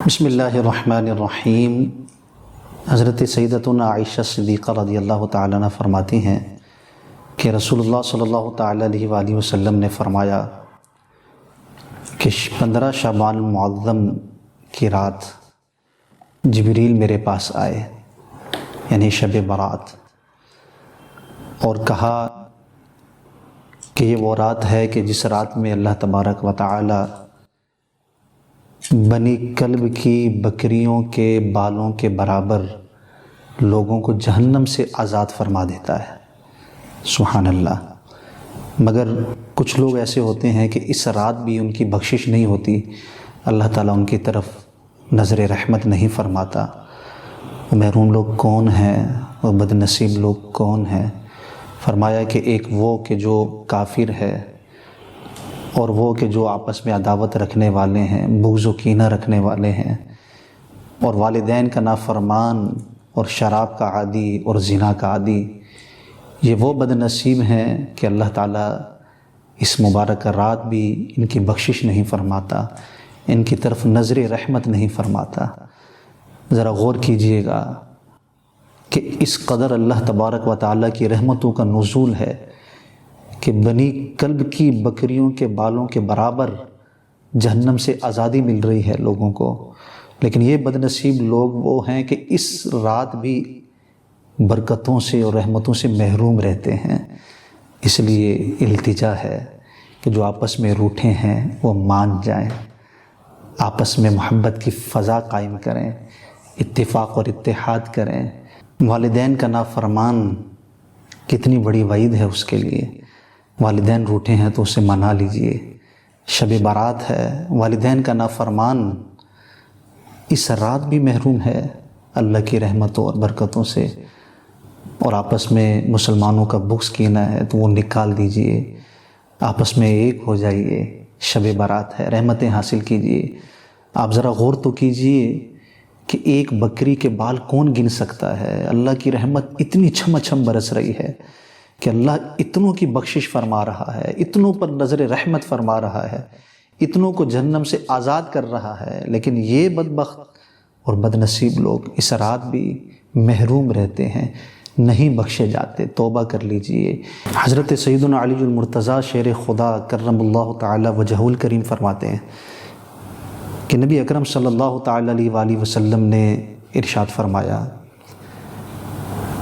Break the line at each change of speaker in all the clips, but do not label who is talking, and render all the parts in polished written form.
بسم اللہ الرحمن الرحیم۔ حضرت سیدتنا عائشہ صدیقہ رضی اللہ تعالیٰ عنہ فرماتی ہیں کہ رسول اللہ صلی اللہ تعالیٰ علیہ وآلہ وسلم نے فرمایا کہ 15 شعبان معظم کی رات جبریل میرے پاس آئے، یعنی شب برات، اور کہا کہ یہ وہ رات ہے کہ جس رات میں اللہ تبارک و تعالی بنی کلب کی بکریوں کے بالوں کے برابر لوگوں کو جہنم سے آزاد فرما دیتا ہے۔ سبحان اللہ۔ مگر کچھ لوگ ایسے ہوتے ہیں کہ اس رات بھی ان کی بخشش نہیں ہوتی، اللہ تعالیٰ ان کی طرف نظر رحمت نہیں فرماتا۔ وہ محروم لوگ کون ہیں، وہ بد نصیب لوگ کون ہیں؟ فرمایا کہ ایک وہ کہ جو کافر ہے، اور وہ کہ جو آپس میں عداوت رکھنے والے ہیں، بغض و کینہ رکھنے والے ہیں، اور والدین کا نافرمان، اور شراب کا عادی، اور زنا کا عادی۔ یہ وہ بد نصیب ہیں کہ اللہ تعالیٰ اس مبارک رات بھی ان کی بخشش نہیں فرماتا، ان کی طرف نظر رحمت نہیں فرماتا۔ ذرا غور کیجئے گا کہ اس قدر اللہ تبارک و تعالیٰ کی رحمتوں کا نزول ہے کہ بنی کلب کی بکریوں کے بالوں کے برابر جہنم سے آزادی مل رہی ہے لوگوں کو، لیکن یہ بد نصیب لوگ وہ ہیں کہ اس رات بھی برکتوں سے اور رحمتوں سے محروم رہتے ہیں۔ اس لیے التجا ہے کہ جو آپس میں روٹھے ہیں وہ مان جائیں، آپس میں محبت کی فضا قائم کریں، اتفاق اور اتحاد کریں۔ والدین کا نافرمان کتنی بڑی وعید ہے اس کے لیے۔ والدین روٹھے ہیں تو اسے منا لیجئے۔ شب برات ہے، والدین کا نافرمان اس رات بھی محروم ہے اللہ کی رحمتوں اور برکتوں سے، اور آپس میں مسلمانوں کا بغض کینہ ہے تو وہ نکال دیجئے، آپس میں ایک ہو جائیے۔ شب برات ہے، رحمتیں حاصل کیجئے۔ آپ ذرا غور تو کیجئے کہ ایک بکری کے بال کون گن سکتا ہے؟ اللہ کی رحمت اتنی چھم چھم برس رہی ہے کہ اللہ اتنوں کی بخشش فرما رہا ہے، اتنوں پر نظر رحمت فرما رہا ہے، اتنوں کو جہنم سے آزاد کر رہا ہے، لیکن یہ بدبخت اور بد نصیب لوگ اس رات بھی محروم رہتے ہیں، نہیں بخشے جاتے۔ توبہ کر لیجئے۔ حضرت سیدنا علی المرتضیٰ شیر خدا کرم اللہ تعالی وجہہ الکریم فرماتے ہیں کہ نبی اکرم صلی اللہ تعالی علیہ وآلہ وسلم نے ارشاد فرمایا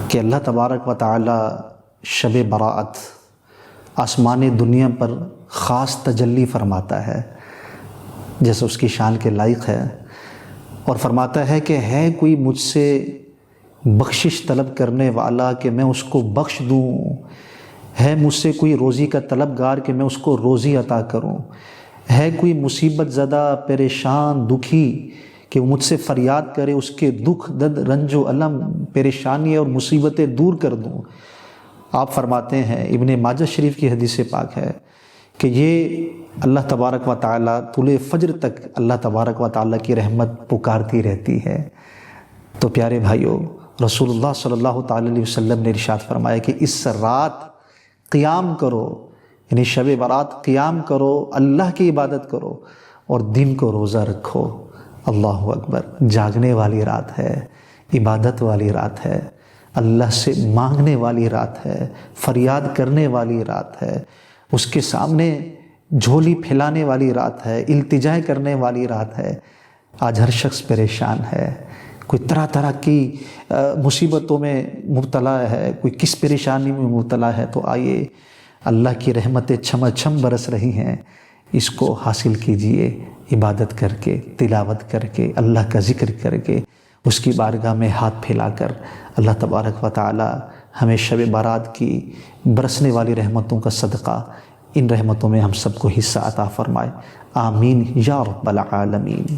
کہ اللہ تبارک و تعالی شب برات آسمان دنیا پر خاص تجلی فرماتا ہے جیسے اس کی شان کے لائق ہے، اور فرماتا ہے کہ ہے کوئی مجھ سے بخشش طلب کرنے والا کہ میں اس کو بخش دوں، ہے مجھ سے کوئی روزی کا طلبگار کہ میں اس کو روزی عطا کروں، ہے کوئی مصیبت زدہ پریشان دکھی کہ وہ مجھ سے فریاد کرے، اس کے دکھ درد رنج و الم پریشانی اور مصیبتیں دور کر دوں۔ آپ فرماتے ہیں، ابن ماجہ شریف کی حدیث پاک ہے کہ یہ اللہ تبارک و تعالیٰ طلوع فجر تک اللہ تبارک و تعالیٰ کی رحمت پکارتی رہتی ہے۔ تو پیارے بھائیوں، رسول اللہ صلی اللہ تعالی علیہ وسلم نے ارشاد فرمایا کہ اس رات قیام کرو، یعنی شب برات قیام کرو، اللہ کی عبادت کرو، اور دن کو روزہ رکھو۔ اللہ اکبر۔ جاگنے والی رات ہے، عبادت والی رات ہے، اللہ سے مانگنے والی رات ہے، فریاد کرنے والی رات ہے، اس کے سامنے جھولی پھیلانے والی رات ہے، التجا کرنے والی رات ہے۔ آج ہر شخص پریشان ہے، کوئی طرح طرح کی مصیبتوں میں مبتلا ہے، کوئی کس پریشانی میں مبتلا ہے، تو آئیے، اللہ کی رحمتیں چھم چھم برس رہی ہیں، اس کو حاصل کیجئے، عبادت کر کے، تلاوت کر کے، اللہ کا ذکر کر کے، اس کی بارگاہ میں ہاتھ پھیلا کر۔ اللہ تبارک و تعالی ہمیں شب برات کی برسنے والی رحمتوں کا صدقہ ان رحمتوں میں ہم سب کو حصہ عطا فرمائے۔ آمین یا رب العالمین۔